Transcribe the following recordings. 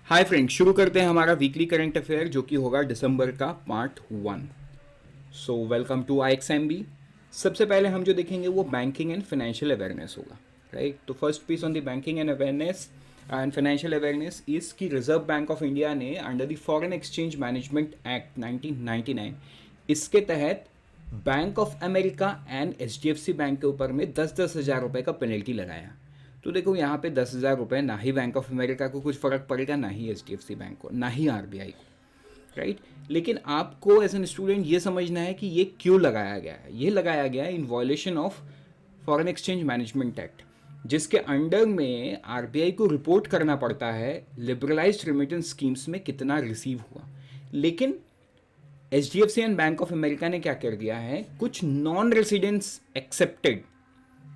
Hi friends, शुरू करते हैं हमारा वीकली करंट अफेयर जो कि होगा दिसंबर का part 1। So welcome to IXMB। सबसे पहले हम जो देखेंगे वो बैंकिंग एंड फाइनेंशियल अवेयरनेस होगा। राइट, तो first piece on the banking and awareness and financial awareness is की रिजर्व बैंक ऑफ इंडिया ने under the foreign exchange management act 1999 इसके तहत bank of America and HDFC bank के ऊपर में 10,000 रुपये का पेनल्टी लगाया। तो देखो यहाँ पे 10,000 रुपये ना ही बैंक ऑफ अमेरिका को कुछ फ़र्क पड़ेगा, ना ही HDFC बैंक को, ना ही RBI को। राइट, लेकिन आपको एज एन स्टूडेंट ये समझना है कि ये क्यों लगाया गया है। ये लगाया गया है in violation of foreign exchange management act, जिसके अंडर में RBI को रिपोर्ट करना पड़ता है लिबरलाइज्ड रेमिटेंस स्कीम्स में कितना रिसीव हुआ। लेकिन HDFC and bank of America ने क्या कर दिया है, कुछ नॉन रेसिडेंट्स एक्सेप्टेड,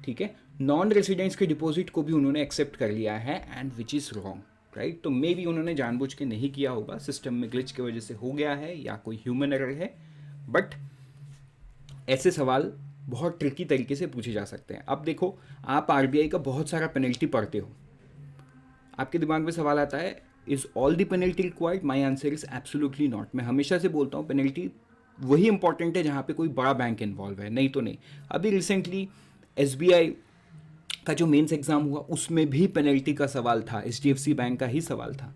ठीक है, नॉन रेसिडेंट्स के डिपॉजिट को भी उन्होंने एक्सेप्ट कर लिया है and which is wrong. Right, तो मे बी उन्होंने जानबूझ के नहीं किया होगा, सिस्टम में ग्लिच की वजह से हो गया है या कोई ह्यूमन एरर है, बट ऐसे सवाल बहुत ट्रिकी तरीके से पूछे जा सकते हैं। अब देखो, आप RBI का बहुत सारा पेनल्टी पढ़ते हो, आपके दिमाग में सवाल आता है is all the penalty required. My answer is absolutely not. मैं हमेशा से बोलता हूँ पेनल्टी वही इंपॉर्टेंट है जहाँ पे कोई बड़ा बैंक इन्वॉल्व है, नहीं तो नहीं। अभी रिसेंटली SBI का जो मेंस एग्जाम हुआ उसमें भी पेनल्टी का सवाल था, HDFC बैंक का ही सवाल था।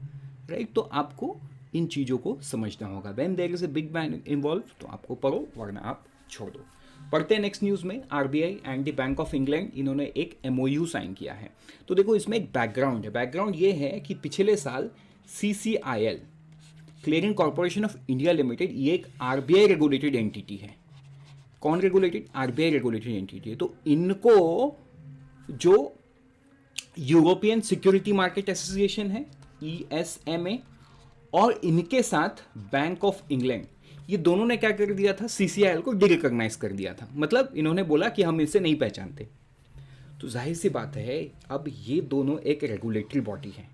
राइट, तो आपको इन चीज़ों को समझना होगा। When there is a big bank involve तो आपको पढ़ो, वरना आप छोड़ दो। पढ़ते हैं नेक्स्ट न्यूज़ में। RBI and the bank of England इन्होंने एक MOU साइन किया है। तो देखो इसमें एक बैकग्राउंड है। बैकग्राउंड ये है कि पिछले साल CCIL, clearing corporation of India limited, ये एक RBI रेगुलेटेड एंटिटी है। कौन रेगुलेटेड? RBI रेगुलेटेड एंटिटी है। तो इनको जो यूरोपियन सिक्योरिटी मार्केट एसोसिएशन है ESMA, और इनके साथ बैंक ऑफ इंग्लैंड, ये दोनों ने क्या कर दिया था, CCIL को डिरिकॉग्नाइज कर दिया था। मतलब इन्होंने बोला कि हम इसे नहीं पहचानते। तो जाहिर सी बात है, अब ये दोनों एक रेगुलेटरी बॉडी है।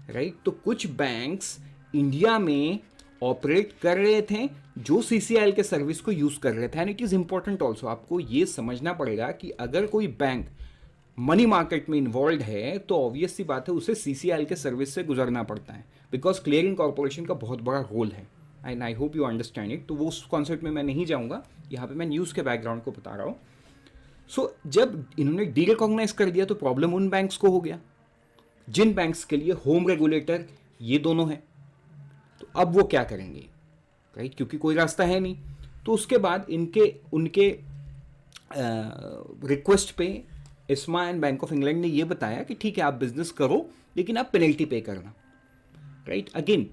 राइट, तो कुछ बैंक्स इंडिया में ऑपरेट कर रहे थे जो CCIL के सर्विस को यूज कर रहे थे। And it is important also, आपको ये समझना पड़ेगा कि अगर कोई बैंक मनी मार्केट में इन्वॉल्व है तो ऑब्वियस सी बात है उसे CCIL के सर्विस से गुजरना पड़ता है, बिकॉज क्लियरिंग कॉर्पोरेशन का बहुत बड़ा रोल है। And I hope you understand it. तो वो उस कॉन्सेप्ट में मैं नहीं जाऊंगा, यहाँ पे मैं न्यूज़ के बैकग्राउंड को बता रहा हूँ। सो जब इन्होंने डीरिकॉग्नाइज कर दिया तो प्रॉब्लम उन बैंक्स को हो गया जिन बैंक्स के लिए होम रेगुलेटर ये दोनों हैं। तो अब वो क्या करेंगे? राइट, क्योंकि कोई रास्ता है नहीं। तो उसके बाद इनके उनके रिक्वेस्ट पे ISMA and bank of England ने ये बताया कि ठीक है आप बिजनेस करो, लेकिन आप पेनल्टी पे करना। राइट, अगेन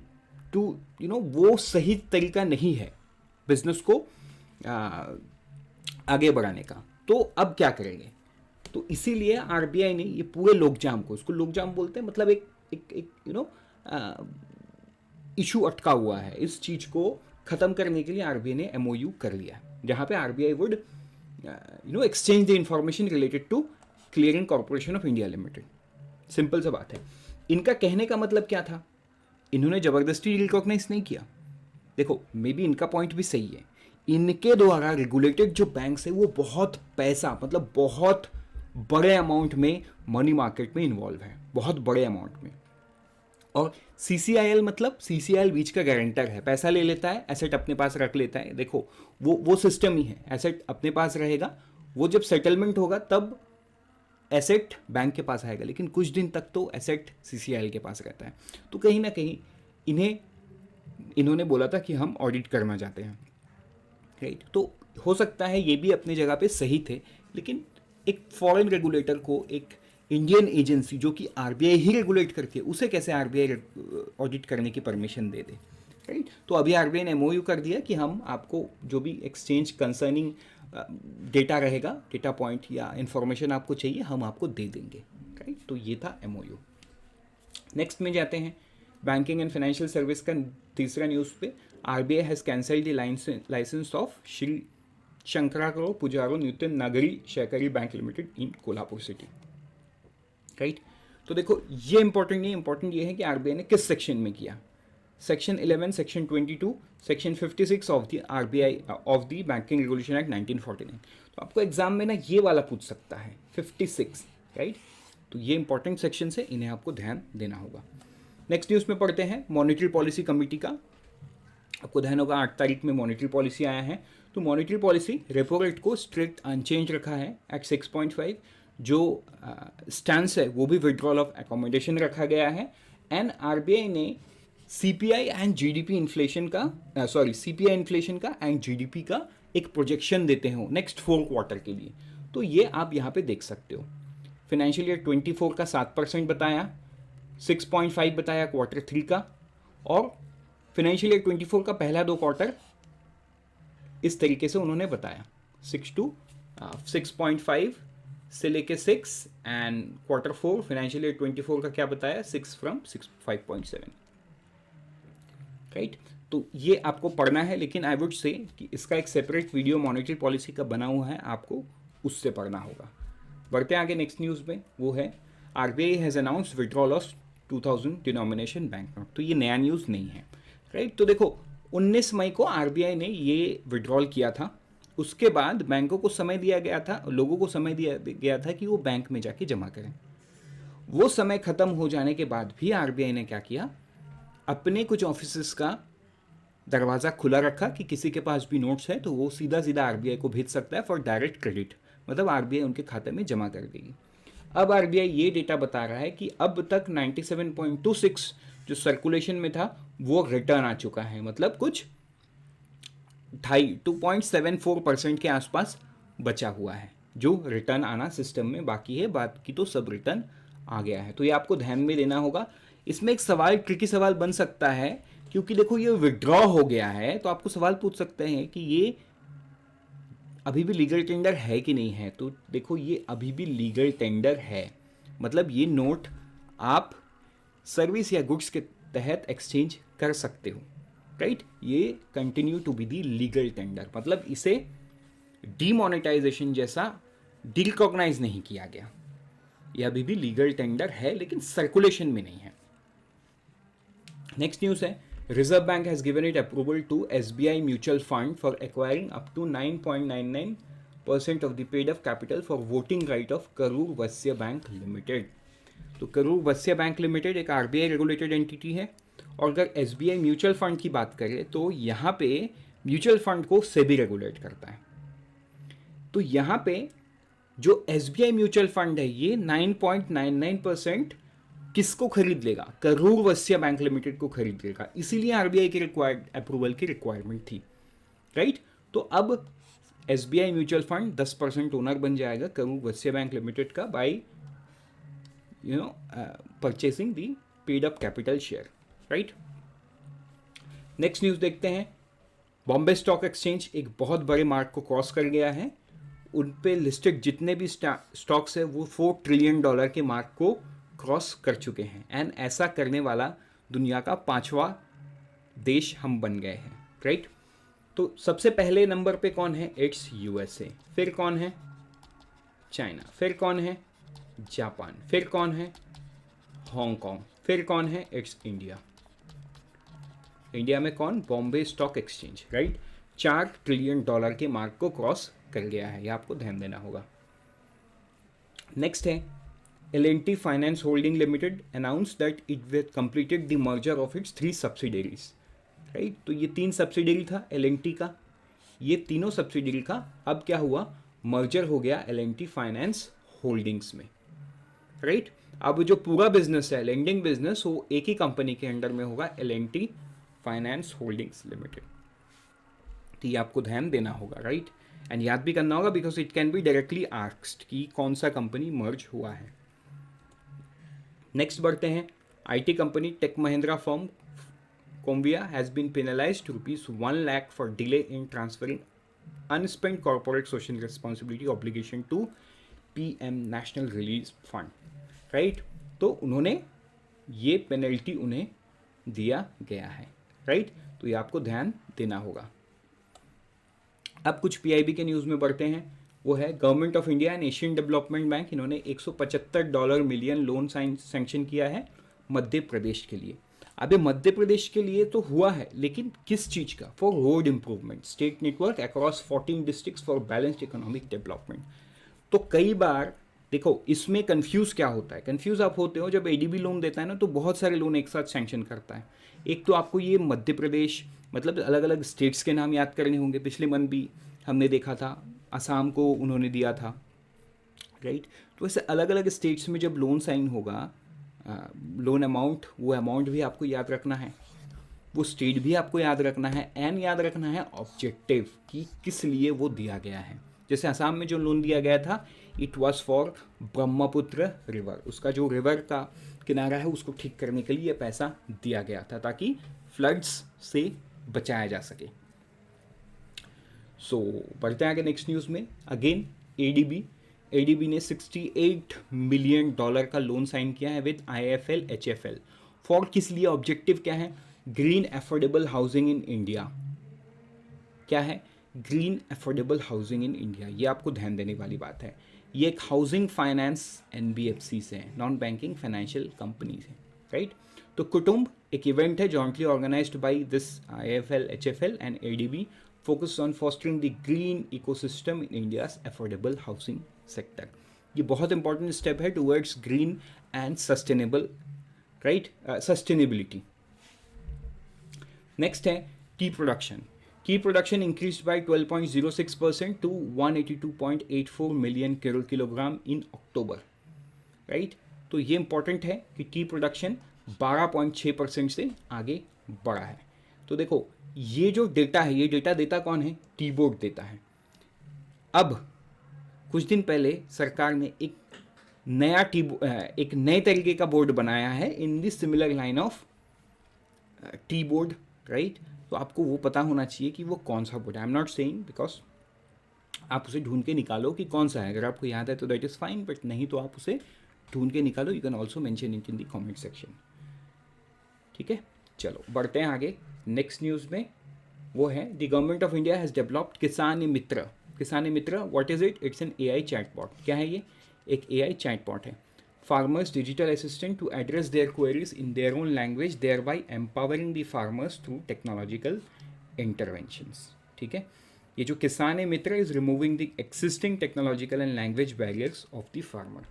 टू वो सही तरीका नहीं है बिजनेस को आगे बढ़ाने का। तो अब क्या करेंगे? तो इसीलिए RBI ने ये पूरे लोकजाम को, उसको लोकजाम बोलते हैं, मतलब एक एक एक इशू अटका हुआ है, इस चीज को खत्म करने के लिए RBI ने MOU कर लिया, जहां पे RBI would exchange the information related to clearing corporation of India limited. Simple सा बात है। इनका कहने का मतलब क्या था? इन्होंने जबरदस्ती रिकॉग्नाइज नहीं किया। देखो, मे बी इनका पॉइंट भी सही है। इनके द्वारा रेगुलेटेड जो बैंक्स है वो बहुत पैसा, मतलब बहुत बड़े अमाउंट में मनी मार्केट में इन्वॉल्व है, बहुत बड़े अमाउंट में। और CCIL, मतलब CCIL बीच का गारंटर है, पैसा ले लेता है, एसेट अपने पास रख लेता है। देखो वो सिस्टम ही है, एसेट अपने पास रहेगा, वो जब सेटलमेंट होगा तब एसेट बैंक के पास आएगा, लेकिन कुछ दिन तक तो एसेट CCIL के पास रहता है। तो कहीं ना कहीं इन्होंने बोला था कि हम ऑडिट करना चाहते हैं। राइट, तो हो सकता है ये भी अपनी जगह पे सही थे, लेकिन एक फॉरेन रेगुलेटर को एक इंडियन एजेंसी जो कि RBI ही रेगुलेट करती है, उसे कैसे RBI ऑडिट करने की परमिशन दे दे? राइट, तो अभी RBI ने MOU कर दिया कि हम आपको जो भी एक्सचेंज कंसर्निंग डेटा रहेगा, डेटा पॉइंट या इंफॉर्मेशन आपको चाहिए, हम आपको दे देंगे। राइट, तो ये था MOU। नेक्स्ट में जाते हैं बैंकिंग एंड फाइनेंशियल सर्विस का तीसरा न्यूज़ पे। RBI has cancelled the license of Shri Shankaracharya पुजारो Nitin Nagari Sahakari bank limited in Kolhapur city. Right, तो देखो ये इंपॉर्टेंट नहीं, इंपॉर्टेंट ये है कि RBI ने किस सेक्शन में किया। Section 11, section 22, section 56 of the RBI of the banking regulation act 1949। तो आपको एग्जाम में ना ये वाला पूछ सकता है 56। राइट, तो ये इंपॉर्टेंट सेक्शन है, इन्हें आपको ध्यान देना होगा। नेक्स्ट न्यूज़ में पढ़ते हैं मॉनेटरी पॉलिसी कमेटी का। आपको ध्यान होगा 8 तारीख में मॉनेटरी पॉलिसी आया है। तो मॉनेटरी पॉलिसी रेपो रेट को स्ट्रिक्ट अनचेंज रखा है एट 6.5। जो स्टैंस है वो भी विड्रॉल ऑफ एकोमोडेशन रखा गया है। एंड आरबीआई ने सीपीआई एंड जीडीपी इन्फ्लेशन का सीपीआई इन्फ्लेशन का एंड जीडीपी का एक प्रोजेक्शन देते हो नेक्स्ट 4 क्वार्टर के लिए। तो ये आप यहाँ पे देख सकते हो। फाइनेंशियल ईयर 24 का 7% बताया, 6.5 बताया क्वार्टर 3 का, और फाइनेंशियल ईयर 24 का पहला 2 क्वार्टर इस तरीके से उन्होंने बताया 6.5 से लेके 6, एंड क्वार्टर 4 फाइनेंशियल ईयर 24 का क्या बताया 6 फ्रॉम 5.7, राइट। तो ये आपको पढ़ना है, लेकिन आई वुड से कि इसका एक सेपरेट वीडियो मॉनेटरी पॉलिसी का बना हुआ है, आपको उससे पढ़ना होगा। बढ़ते आगे नेक्स्ट न्यूज़ में, वो है RBI has announce withdrawal of 2000 denomination bank note. तो ये नया न्यूज़ नहीं है, राइट। तो देखो 19 मई को आरबीआई ने ये विड्रॉल किया था। उसके बाद बैंकों को समय दिया गया था, लोगों को समय दिया गया था कि वो बैंक में जाके जमा करें। वो समय ख़त्म हो जाने के बाद भी आरबीआई ने क्या किया, अपने कुछ ऑफिसेस का दरवाज़ा खुला रखा कि किसी के पास भी नोट्स है तो वो सीधा सीधा आरबीआई को भेज सकता है फॉर डायरेक्ट क्रेडिट, मतलब आरबीआई उनके खाते में जमा कर देगी। अब आरबीआई ये डेटा बता रहा है कि अब तक 97.26 जो सर्कुलेशन में था वो रिटर्न आ चुका है, मतलब कुछ 2.74% के आसपास बचा हुआ है जो रिटर्न आना सिस्टम में बाकी है, बाकी तो सब रिटर्न आ गया है। तो ये आपको ध्यान में देना होगा। इसमें एक सवाल, ट्रिकी सवाल बन सकता है, क्योंकि देखो ये विड्रॉ हो गया है, तो आपको सवाल पूछ सकते हैं कि ये अभी भी लीगल टेंडर है कि नहीं है। तो देखो ये अभी भी लीगल टेंडर है, मतलब ये नोट आप सर्विस या गुड्स के तहत एक्सचेंज कर सकते हो, राइट। ये continue to be the legal tender, मतलब इसे डीमोनेटाइजेशन जैसा डिरिकॉग्नाइज नहीं किया गया। ये अभी भी लीगल टेंडर है, लेकिन सर्कुलेशन में नहीं है। नेक्स्ट न्यूज़ है reserve bank has given it approval to SBI mutual fund for acquiring up to 9.99% of the paid up capital for voting right of Karur Vysya bank limited. तो करूर वैश्य बैंक लिमिटेड एक RBI regulated entity है, और अगर SBI mutual fund की बात करें तो यहाँ पे म्यूचुअल फंड को सेबी रेगुलेट करता है। तो यहाँ पे जो एसबीआई म्यूचुअल फंड है ये 9.99% किसको खरीद लेगा, करूर वैश्य बैंक लिमिटेड को खरीद लेगा। इसीलिए आरबीआई की रिक्वायर्ड अप्रूवल की रिक्वायरमेंट थी, राइट। तो अब एसबीआई म्यूचुअल फंड 10% ओनर बन जाएगा करूर वैश्य बैंक लिमिटेड का by purchasing the paid up capital share, right. Next news देखते हैं। बॉम्बे स्टॉक एक्सचेंज एक बहुत बड़े मार्क को क्रॉस कर गया है। उन पे लिस्टेड जितने भी स्टॉक्स है वो $4 ट्रिलियन के मार्क को क्रॉस कर चुके हैं, एंड ऐसा करने वाला दुनिया का 5वां देश हम बन गए हैं, राइट। तो सबसे पहले नंबर पे कौन है, इट्स यूएसए, फिर कौन है चाइना, फिर कौन है जापान, फिर कौन है हांगकांग, फिर कौन है इट्स इंडिया। इंडिया में कौन, Bombay stock exchange, right. $4 trillion के मार्क को क्रॉस कर गया है, ये आपको ध्यान देना होगा। नेक्स्ट है L&T Finance Holding Limited announced that it had completed the merger of its 3 subsidiaries, right? तो ये 3 सब्सिडरी था L&T का, ये तीनों सब्सिडरी का अब क्या हुआ, मर्जर हो गया L&T Finance Holdings में, राइट। अब जो पूरा बिजनेस है लेंडिंग बिजनेस वो एक ही कंपनी के अंडर में होगा, L&T Finance Holdings Limited। तो ये आपको ध्यान देना होगा, राइट, एंड याद भी करना होगा because it can be directly asked कि कौन सा कंपनी मर्ज हुआ है। नेक्स्ट बढ़ते हैं। IT company Tech Mahindra firm कोम्बिया has been penalised ₹1 lakh for delay in transferring unspent corporate social responsibility obligation to PM national relief fund, right. तो उन्होंने ये पेनल्टी उन्हें दिया गया है, राइट। तो ये आपको ध्यान देना होगा। अब कुछ पीआईबी के न्यूज़ में बढ़ते हैं। वो है government of India and Asian development bank, इन्होंने $175 मिलियन लोन सैंक्शन किया है मध्य प्रदेश के लिए। अब ये मध्य प्रदेश के लिए तो हुआ है, लेकिन किस चीज़ का, for road improvement state network across 14 districts for balanced economic development. तो कई बार देखो इसमें कंफ्यूज क्या होता है, कंफ्यूज आप होते हो जब एडीबी लोन देता है ना तो बहुत सारे लोन एक साथ सैंक्शन करता है। एक तो आपको ये मध्य प्रदेश मतलब अलग अलग स्टेट्स के नाम याद करने होंगे, पिछले मंथ भी हमने देखा था असम को उन्होंने दिया था, राइट। तो ऐसे अलग अलग स्टेट्स में जब लोन साइन होगा, लोन अमाउंट, वो अमाउंट भी आपको याद रखना है, वो स्टेट भी आपको याद रखना है, एंड याद रखना है ऑब्जेक्टिव कि किस लिए वो दिया गया है। जैसे असम में जो लोन दिया गया था, it was for Brahmaputra river, उसका जो रिवर का किनारा है उसको ठीक करने के लिए पैसा दिया गया था ताकि फ्लड्स से बचाया जा सके। सो बढ़ते हैं आगे नेक्स्ट न्यूज़ में। अगेन एडीबी ने $68 मिलियन का लोन साइन किया है विद आईएफएल एचएफएल फॉर किस लिए, ऑब्जेक्टिव क्या है, green affordable housing in India. क्या है green affordable housing in India, ये आपको ध्यान देने वाली बात है। ये एक हाउसिंग फाइनेंस एनबीएफसी से है, नॉन बैंकिंग फाइनेंशियल कंपनी से, राइट। तो कुटुंब एक इवेंट है jointly organised by this IFL HFL and ADB, focus on fostering the green ecosystem in India's affordable housing sector. ये बहुत इंपॉर्टेंट स्टेप है towards green and sustainable, right, sustainability. Next है tea production. Tea production increase by 12.06% to 182.84 million kilogram in October, right. तो ये important है कि T production 12.6% से आगे बढ़ा है। तो देखो ये जो डेटा है, ये डेटा देता कौन है, टी बोर्ड देता है। अब कुछ दिन पहले सरकार ने एक नए तरीके का बोर्ड बनाया है in the similar line of tea board, right. तो आपको वो पता होना चाहिए कि वो कौन सा बोर्ड है। I am not saying because आप उसे ढूंढ के निकालो कि कौन सा है, अगर आपको याद है तो दैट इज़ फाइन, बट नहीं तो आप उसे ढूंढ के निकालो। You can also mention it in the comment section, ठीक है। चलो बढ़ते हैं आगे नेक्स्ट न्यूज़ में। वो है the government of India has developed Kisan Mitra. Kisan Mitra what is it, it's an AI chatbot. क्या है ये, एक एआई चैटबॉट है, farmers digital assistant to address their queries in their own language, thereby empowering the farmers through technological interventions, ठीक है। ये जो Kisan Mitra is removing the existing technological and language barriers of the farmer,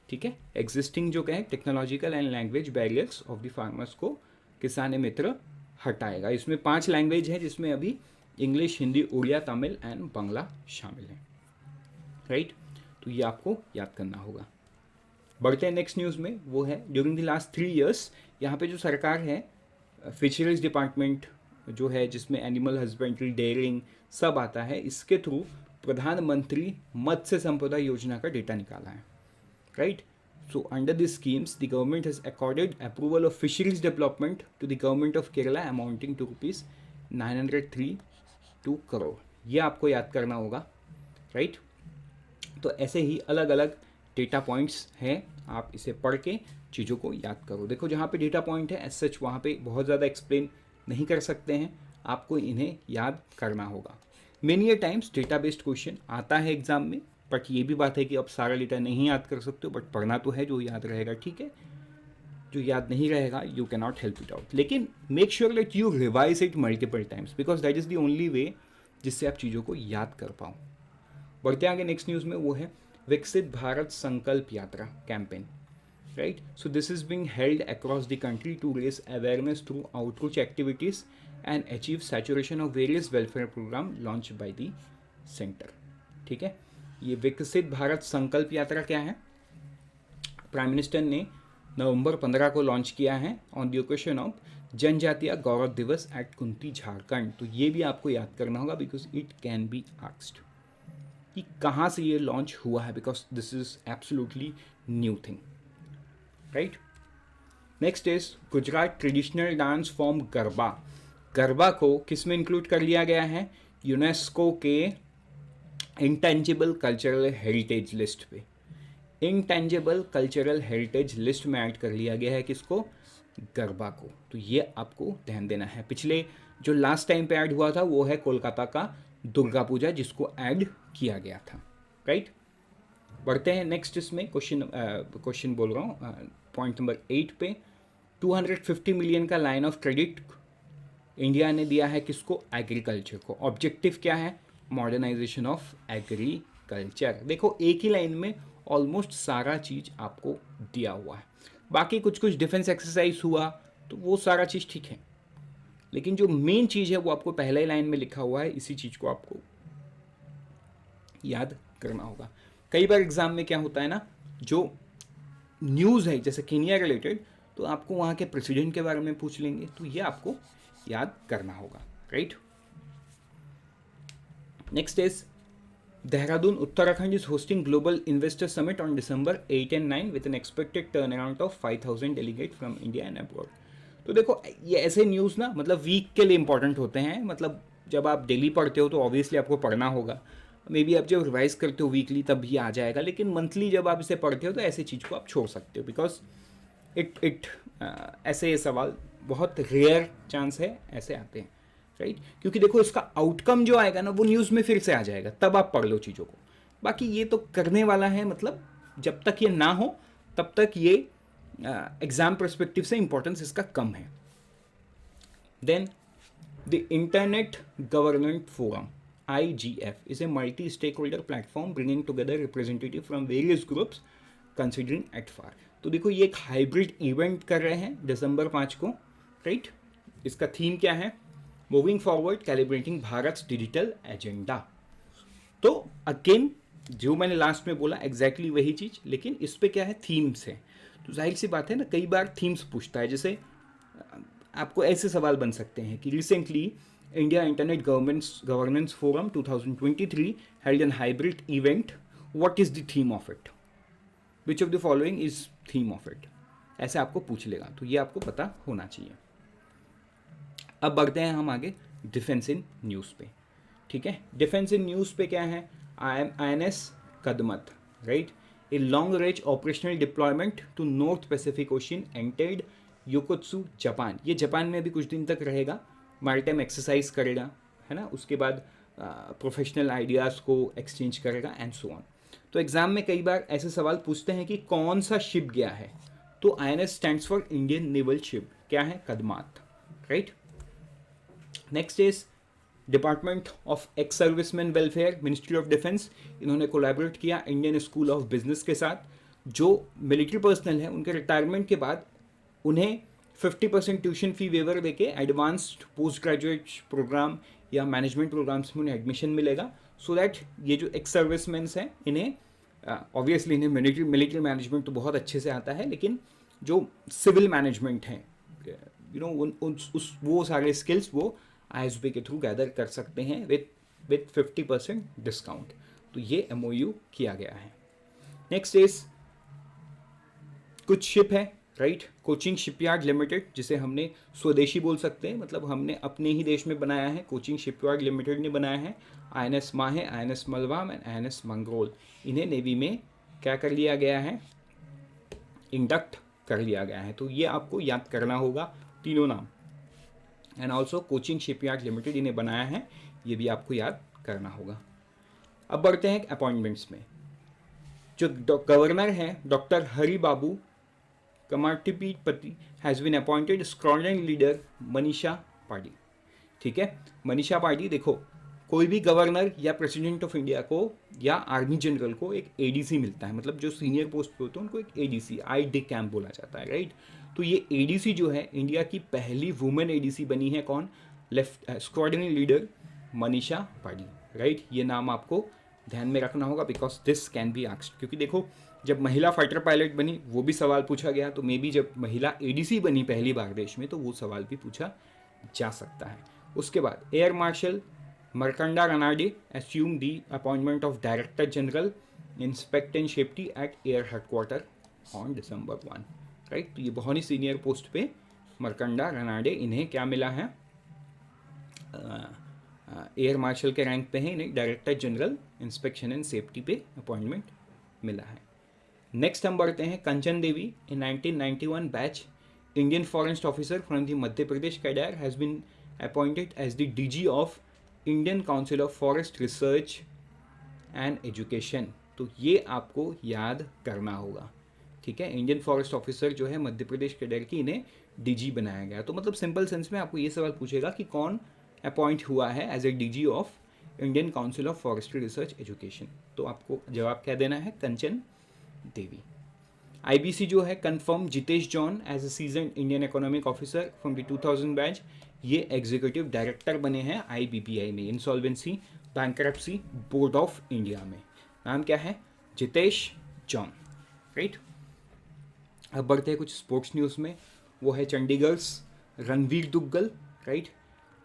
ठीक है। Existing जो क्या है technological and language barriers of the farmers को किसान मित्र हटाएगा। इसमें 5 लैंग्वेज है जिसमें अभी इंग्लिश, हिंदी, उड़िया, तमिल एंड बांग्ला शामिल है, राइट। तो ये आपको याद करना होगा। बढ़ते हैं नेक्स्ट न्यूज़ में। वो है ड्यूरिंग द लास्ट 3 ईयर्स, यहाँ पे जो सरकार है फिशरीज डिपार्टमेंट जो है जिसमें एनिमल हस्बेंड्री, डेयरिंग सब आता है, इसके थ्रू प्रधानमंत्री मत्स्य संपदा योजना का डेटा निकाला है, right. So under these schemes, the government has accorded approval of fisheries development to the government of Kerala amounting to rupees 903 crore. ये आपको याद करना होगा, राइट। तो ऐसे ही अलग अलग डेटा पॉइंट्स हैं, आप इसे पढ़ के चीज़ों को याद करो। देखो जहाँ पे डेटा पॉइंट है एज सच वहाँ पे बहुत ज़्यादा एक्सप्लेन नहीं कर सकते हैं, आपको इन्हें याद करना होगा। मेनी ए टाइम्स डेटा बेस्ड क्वेश्चन आता है एग्जाम में, बट ये भी बात है कि आप सारा डेटा नहीं याद कर सकते हो, बट पढ़ना तो है, जो याद रहेगा ठीक है, जो याद नहीं रहेगा you can not help it out. लेकिन make sure that you revise it multiple times because that is the only way जिससे आप चीज़ों को याद कर पाओ। बढ़ते आगे नेक्स्ट न्यूज़ में। वो है विकसित Bharat Sankalp Yatra campaign, right. So this is being held across the country to raise awareness through outreach activities and achieve saturation of various welfare program launch by the centre, ठीक है। ये विकसित भारत संकल्प यात्रा क्या है, प्राइम मिनिस्टर ने नवंबर 15 को लॉन्च किया है ऑन द ओकेशन ऑफ जनजातीय गौरव दिवस एट कुंती झारखंड। तो ये भी आपको याद करना होगा because it can be asked कि कहाँ से ये लॉन्च हुआ है, because this is absolutely new thing, right. Next is Gujarat traditional dance form garba. Garba को किस में इंक्लूड कर लिया गया है, यूनेस्को के इंटेंजिबल कल्चरल हेरिटेज लिस्ट पे, इंटेंजिबल कल्चरल हेरिटेज लिस्ट में ऐड कर लिया गया है किसको, गरबा को। तो ये आपको ध्यान देना है। पिछले जो लास्ट टाइम पे ऐड हुआ था वो है कोलकाता का दुर्गा पूजा जिसको ऐड किया गया था, राइट। बढ़ते हैं नेक्स्ट इसमें क्वेश्चन बोल रहा हूँ पॉइंट नंबर 8 पे। 250 मिलियन का लाइन ऑफ क्रेडिट इंडिया ने दिया है किसको, एग्रीकल्चर को। ऑब्जेक्टिव क्या है, मॉडर्नाइजेशन ऑफ एग्रीकल्चर। देखो एक ही लाइन में ऑलमोस्ट सारा चीज़ आपको दिया हुआ है। बाकी कुछ कुछ डिफेंस एक्सरसाइज हुआ तो वो सारा चीज़ ठीक है, लेकिन जो मेन चीज़ है वो आपको पहले ही लाइन में लिखा हुआ है, इसी चीज़ को आपको याद करना होगा। कई बार एग्जाम में क्या होता है ना, जो न्यूज़ है जैसे केनिया रिलेटेड, तो आपको वहाँ के प्रेसिडेंट के बारे में पूछ लेंगे, तो ये आपको याद करना होगा, right. Next is Dehradun, Uttarakhand is hosting Global Investor Summit on December 8 and 9 with an expected turnaround of 5,000 delegates from India and abroad. तो देखो ये ऐसे न्यूज़ ना मतलब वीक के लिए इंपॉर्टेंट होते हैं, मतलब जब आप डेली पढ़ते हो तो ऑब्वियसली आपको पढ़ना होगा, मे बी आप जब रिवाइज करते हो वीकली तब भी आ जाएगा, लेकिन मंथली जब आप इसे पढ़ते हो तो ऐसी चीज़ को आप छोड़ सकते हो, बिकॉज इट ऐसे सवाल बहुत रेयर चांस है ऐसे आते हैं, राइट। क्योंकि देखो इसका आउटकम जो आएगा ना वो न्यूज़ में फिर से आ जाएगा, तब आप पढ़ लो चीज़ों को। बाकी ये तो करने वाला है, मतलब जब तक ये ना हो तब तक ये एग्जाम पर्सपेक्टिव से इंपॉर्टेंस इसका कम है। Then the internet governance forum IGF is a multi-stakeholder platform bringing together representative from various groups considering at far. तो देखो ये एक हाइब्रिड इवेंट कर रहे हैं दिसंबर 5 को, राइट। इसका थीम क्या है? Moving forward calibrating Bharat digital agenda. तो अगेन जो मैंने लास्ट में बोला एग्जैक्टली वही चीज़, लेकिन इस पे क्या है, थीम्स है। तो जाहिर सी बात है ना, कई बार थीम्स पूछता है, जैसे आपको ऐसे सवाल बन सकते हैं कि recently India internet governance forum 2023 held an hybrid event, what is the theme of it, which of the following is theme of it, ऐसे आपको पूछ लेगा, तो ये आपको पता होना चाहिए। अब बढ़ते हैं हम आगे डिफेंस इन न्यूज़ पे, ठीक है। डिफेंस इन न्यूज़ पे क्या है, INS Kadmat, right, a long range operational deployment to North Pacific Ocean entered योकोत्सु जापान। ये जापान में भी कुछ दिन तक रहेगा, मैरिटाइम एक्सरसाइज करेगा, है ना, उसके बाद प्रोफेशनल आइडियाज़ को एक्सचेंज करेगा एंड सो ऑन। तो एग्जाम में कई बार ऐसे सवाल पूछते हैं कि कौन सा शिप गया है, तो INS stands for Indian naval ship, क्या है, Kadmat, right. Next is Department of Ex Serviceman Welfare, Ministry of Defence, इन्होंने कोलैबोरेट किया इंडियन स्कूल ऑफ बिजनेस के साथ। जो मिलिट्री पर्सनल हैं उनके रिटायरमेंट के बाद उन्हें 50% ट्यूशन फी वेवर देके एडवांस्ड पोस्ट ग्रेजुएट प्रोग्राम या मैनेजमेंट प्रोग्राम्स में उन्हें एडमिशन मिलेगा, सो दैट ये जो एक्स सर्विसमैन हैं इन्हें ऑब्वियसली इन्हें मिलिट्री मैनेजमेंट तो बहुत अच्छे से आता है, लेकिन जो सिविल मैनेजमेंट हैं वो सारे स्किल्स वो ISB के थ्रू गैदर कर सकते हैं विथ 50% डिस्काउंट। तो ये MOU किया गया है। नेक्स्ट इज कुछ शिप है, राइट, कोचिंग शिपयार्ड लिमिटेड, जिसे हमने स्वदेशी बोल सकते हैं, मतलब हमने अपने ही देश में बनाया है, कोचिंग शिपयार्ड लिमिटेड ने बनाया है। INS माहे, INS मलवाम एंड INS मंगरोल, इन्हें नेवी में क्या कर लिया गया है, इंडक्ट कर लिया गया है। तो ये आपको याद करना होगा तीनों नाम, and also coaching shipyard limited इन्हें बनाया है, ये भी आपको याद करना होगा। अब बढ़ते हैं अपॉइंटमेंट्स में। जो गवर्नर हैं doctor Hari Babu Kambhampati has been appointed squadron leader Manisha Pandey, ठीक है। मनीषा पांडे, देखो कोई भी गवर्नर या प्रेसिडेंट ऑफ इंडिया को या आर्मी जनरल को एक ADC मिलता है, मतलब जो सीनियर पोस्ट पे होते हैं उनको एक ADC ID कैंप बोला जाता है, राइट। तो ये ADC जो है इंडिया की पहली वुमेन ADC बनी है, कौन, left squadron leader Manisha Pandey, right. ये नाम आपको ध्यान में रखना होगा because this can be asked, क्योंकि देखो जब महिला फाइटर पायलट बनी वो भी सवाल पूछा गया, तो मे बी जब महिला ADC बनी पहली बार देश में तो वो सवाल भी पूछा जा सकता है। उसके बाद air marshal Markanda Ranade assumed the appointment of Director General Inspect and Safety at Air Headquarter on December 1, right. तो ये बहुत ही सीनियर पोस्ट पे मरकंडा रनाडे, इन्हें क्या मिला है, एयर मार्शल के रैंक पे है, इन्हें director general inspection and safety पे अपॉइंटमेंट मिला है। नेक्स्ट हम बढ़ते हैं Kanchan Devi, in 1991 batch Indian forest officer from the Madhya Pradesh cadre has been appointed as the DG of Indian council of forest research and education. तो ये आपको याद करना होगा, ठीक है। इंडियन फॉरेस्ट ऑफिसर जो है मध्य प्रदेश कैडर की, इन्हें DG बनाया गया। तो मतलब सिंपल सेंस में आपको ये सवाल पूछेगा कि कौन अपॉइंट हुआ है as a DG of Indian council of forestry research education, तो आपको जवाब क्या देना है, कंचन देवी। आईबीसी जो है confirm Jitesh John as a season Indian economic officer from the 2000 batch, ये एग्जीक्यूटिव डायरेक्टर बने हैं आईबीपीआई में, insolvency bankruptcy board of India में। नाम क्या है? जितेश जॉन, राइट। अब बढ़ते हैं कुछ स्पोर्ट्स न्यूज़ में, वो है Chandigarh Ranveer Duggal, right.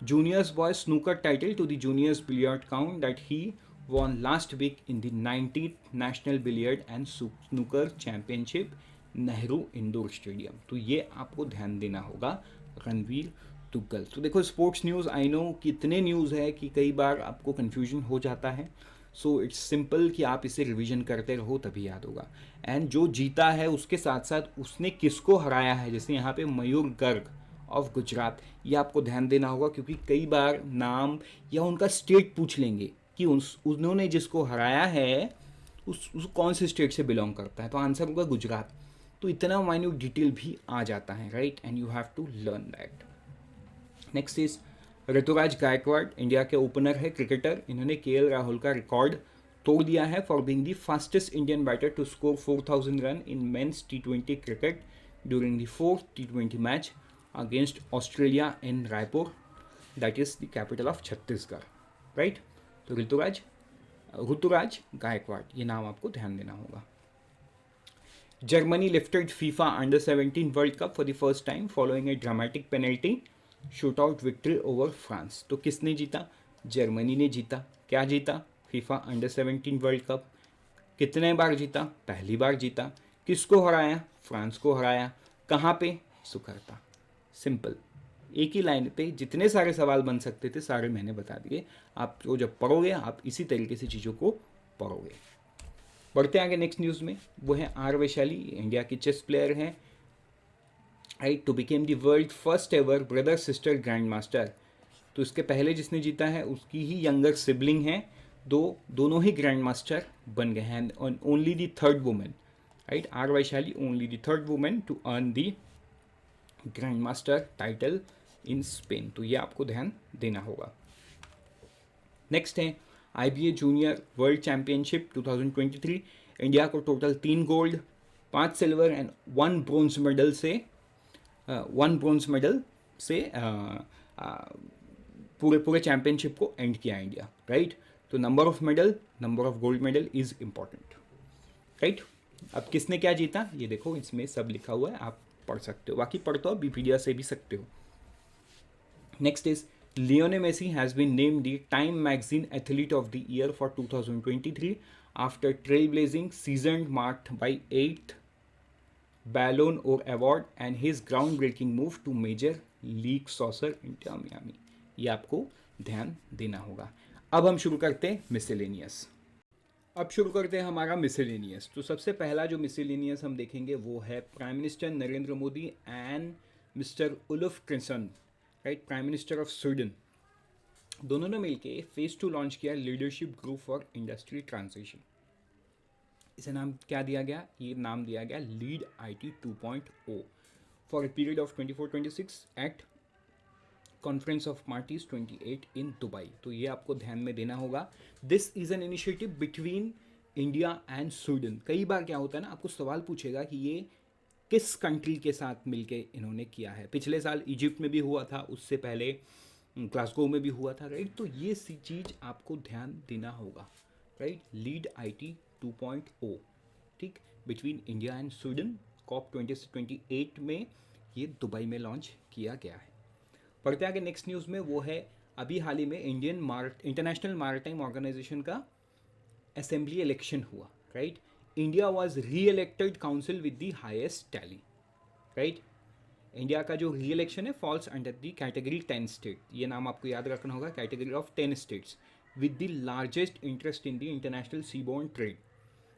Juniors boy snooker title to the juniors billiard count that he won last week in the 19th National Billiard and Snooker Championship Nehru indoor stadium. तो ये आपको ध्यान देना होगा, रणवीर दुग्गल। तो देखो स्पोर्ट्स न्यूज़, आई नो कितने न्यूज़ है कि कई बार आपको कन्फ्यूजन हो जाता है, सो इट्स सिंपल कि आप इसे रिवीजन करते रहो तभी याद होगा। एंड जो जीता है उसके साथ साथ उसने किसको हराया है, जैसे यहाँ पे मयूर गर्ग ऑफ गुजरात, ये आपको ध्यान देना होगा क्योंकि कई बार नाम या उनका स्टेट पूछ लेंगे कि उन्होंने जिसको हराया है उस कौन से स्टेट से बिलोंग करता है, तो आंसर होगा गुजरात। तो इतना माइन्यूट डिटेल भी आ जाता है, right, and you have to learn that. Next is Ruturaj Gaikwad, India के ओपनर है, क्रिकेटर। इन्होंने केएल राहुल का रिकॉर्ड तोड़ दिया है for being the fastest Indian batter to score 4000 run in men's टी20 क्रिकेट ड्यूरिंग द 4th टी20 match against Australia in Raipur, that is the capital of Chhattisgarh, right. तो ऋतुराज गायकवाड़, ये नाम आपको ध्यान देना होगा। Germany lifted FIFA under 17 world cup for the first time following A dramatic penalty shootout victory over France. तो किसने जीता? जर्मनी ने जीता। क्या जीता? FIFA under 17 world cup. कितने बार जीता? पहली बार जीता। किसको हराया? फ्रांस को हराया। कहाँ पे? सुकरता। सिंपल, एक ही लाइन पे जितने सारे सवाल बन सकते थे सारे मैंने बता दिए। आप वो जब पढ़ोगे आप इसी तरीके से चीज़ों को पढ़ोगे। बढ़ते आगे नेक्स्ट न्यूज़ में, वो है आर वैशाली, इंडिया की चेस प्लेयर हैं, right, to become the world first ever brother sister grandmaster. तो इसके पहले जिसने जीता है उसकी ही यंगर सिबलिंग है, दोनों ही ग्रैंड मास्टर बन गए हैं, only the third women, right, R Vaishali only the third women to earn the grand master title in Spain. तो ये आपको ध्यान देना होगा। नेक्स्ट है IBA junior world championship 2023, India को total 3 gold, 5 silver and 1 bronze medal से पूरे चैंपियनशिप को एंड किया इंडिया, राइट। तो number of medal, number of gold medal is important, right. अब किसने क्या जीता ये देखो, इसमें सब लिखा हुआ है, आप पढ़ सकते हो, बाकी पढ़ते हो विकिपीडिया से भी सकते हो। Next is Lionel Messi has been named the Time Magazine Athlete of the Year for 2023 after trailblazing season marked by 8th Ballon d'Or award and his groundbreaking move to Major League Soccer Inter Miami। ये आपको ध्यान देना होगा। अब हम शुरू करते हैं मिसलेनियस। हमारा मिसलेनियस। तो सबसे पहला जो मिसलेनियस हम देखेंगे वो है prime minister Narendra Modi and mister Ulf Kristersson, right, prime minister of Sweden, दोनों ने मिलकर फेज 2 लॉन्च किया, leadership group for industry transition. इसे नाम क्या दिया गया? ये नाम दिया गया lead IT 2.0 for a period of 24-26 at conference of parties 28 in Dubai. तो ये आपको ध्यान में देना होगा। This is an initiative between India and Sweden. कई बार क्या होता है ना, आपको सवाल पूछेगा कि ये किस कंट्री के साथ मिलके इन्होंने किया है। पिछले साल इजिप्ट में भी हुआ था, उससे पहले ग्लासगो में भी हुआ था, राइट। तो ये सी चीज़ आपको ध्यान देना होगा, राइट। लीड IT 2.0, ठीक, between India and Sweden, COP 2028 में ये दुबई में लॉन्च किया गया है। पढ़ते आगे नेक्स्ट न्यूज़ में, वो है अभी हाल ही में इंटरनेशनल मैरीटाइम ऑर्गेनाइजेशन का असेंबली इलेक्शन हुआ, right. India was re elected council with the highest tally, right. India का जो री इलेक्शन है falls under the category 10 state, ये नाम आपको याद रखना होगा, category of 10 states with the largest interest in the international seaborne trade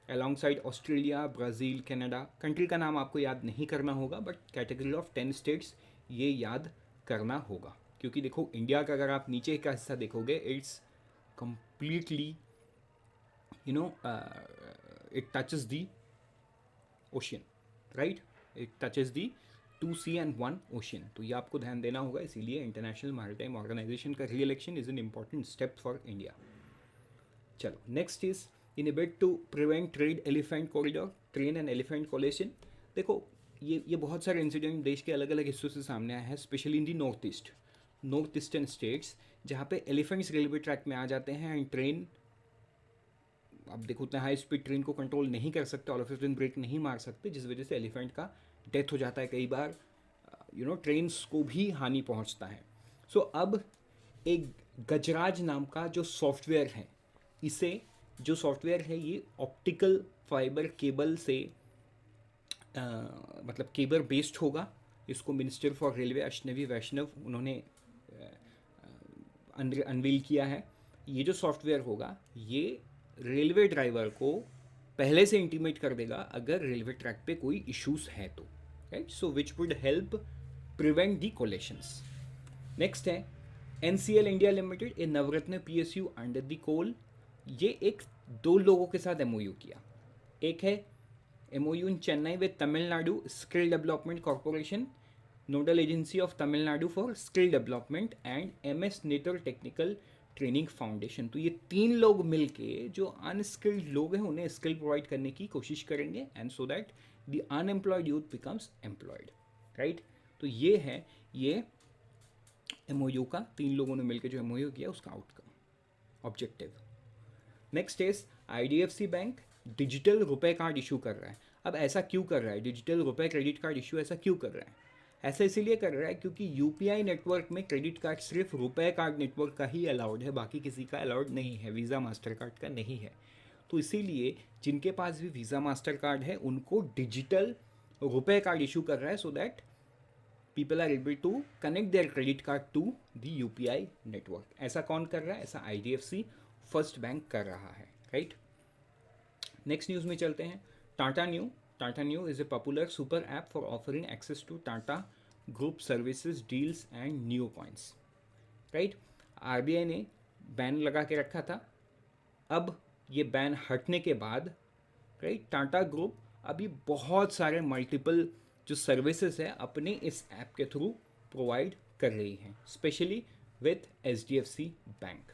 alongside Australia, Brazil, Canada. Country का नाम आपको याद नहीं करना होगा, बट कैटेगरी ऑफ 10 स्टेट्स ये याद करना होगा, क्योंकि देखो इंडिया का अगर आप नीचे का हिस्सा देखोगे, it's completely it touches the ocean, right, it touches the 2 sea and 1 ocean। तो ये आपको ध्यान देना होगा, इसीलिए इंटरनेशनल मैरीटाइम ऑर्गेनाइजेशन का re election is an important step for India. चलो next is in a bid to prevent trade elephant corridor, train and elephant collision. देखो ये बहुत सारे इंसिडेंट देश के अलग अलग हिस्सों से सामने आया है, specially in the north eastern states, जहाँ पे एलिफेंट्स रेलवे ट्रैक में आ जाते हैं एंड ट्रेन, अब देखो उतना हाई स्पीड ट्रेन को कंट्रोल नहीं कर सकते, ऑल ऑफ सडन ब्रेक नहीं मार सकते, जिस वजह से एलिफेंट का डेथ हो जाता है कई बार, ट्रेन्स को भी हानि पहुंचता है। सो अब एक गजराज नाम का जो सॉफ्टवेयर है, इसे जो सॉफ्टवेयर है ये ऑप्टिकल फाइबर केबल से मतलब केबल बेस्ड होगा। इसको मिनिस्टर फॉर रेलवे अश्नवी वैष्णव उन्होंने अनवील किया है। ये जो सॉफ्टवेयर होगा ये रेलवे ड्राइवर को पहले से इंटीमेट कर देगा अगर रेलवे ट्रैक पे कोई इश्यूज है तो, right, so which would help prevent the collisions. Next है NCL India limited, a Navratna PSU under the coal. ये एक दो लोगों के साथ MOU किया। एक है MOU in Chennai with Tamil Nadu skill development corporation, nodal agency of Tamil Nadu for skill development and MS Nettur technical training foundation. तो ये तीन लोग मिलके जो अनस्किल्ड लोग हैं उन्हें स्किल प्रोवाइड करने की कोशिश करेंगे, and so that the unemployed youth becomes employed, right. तो ये है ये MOU का, तीन लोगों ने मिलकर जो MOU किया उसका outcome objective. Next is IDFC bank digital रुपए कार्ड इशू कर रहा है। अब ऐसा क्यों कर रहा है, डिजिटल रुपए क्रेडिट कार्ड इशू ऐसा क्यों कर रहा है? ऐसा इसीलिए कर रहा है क्योंकि UPI नेटवर्क में क्रेडिट कार्ड सिर्फ रुपए कार्ड नेटवर्क का ही अलाउड है, बाकी किसी का अलाउड नहीं है, वीज़ा मास्टर कार्ड का नहीं है। तो इसीलिए जिनके पास भी वीज़ा मास्टर कार्ड है उनको डिजिटल रुपए कार्ड इशू कर रहा है, so that people are able to connect their credit card to the UPI network. ऐसा कौन कर रहा है? ऐसा IDFC फर्स्ट बैंक कर रहा है, राइट। नेक्स्ट न्यूज़ में चलते हैं। Tata Neu is a popular super app for offering access to Tata group services deals and new points, right. RBI ने बैन लगा के रखा था, अब ये बैन हटने के बाद, राइट, टाटा ग्रुप अभी बहुत सारे मल्टीपल जो सर्विसेज है अपने इस ऐप के थ्रू प्रोवाइड कर रही हैं, स्पेशली विथ HDFC बैंक।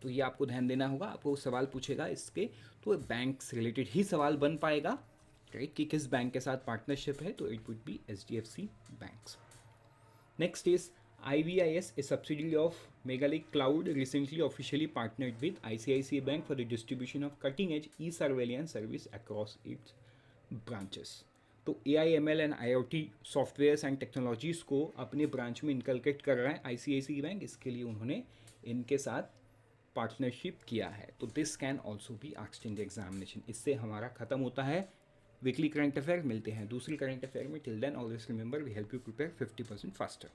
तो ये आपको ध्यान देना होगा, आपको सवाल पूछेगा इसके तो बैंक से रिलेटेड ही सवाल बन पाएगा, राइट, कि किस बैंक के साथ पार्टनरशिप है, तो it would be HDFC banks. Next is IVIS, a subsidiary of Meghalaya Cloud, recently officially partnered with ICICI Bank for the distribution of cutting-edge e-surveillance service across its branches. तो AI ML and IoT softwares and technologies को अपने branch में inculcate कर रहा है ICICI bank, इसके लिए उन्होंने इनके साथ पार्टनरशिप किया है। तो this can also be asked in the examination. इससे हमारा खत्म होता है वीकली करंट अफेयर। मिलते हैं दूसरी करंट अफेयर में। Till then always remember we help you prepare 50% faster.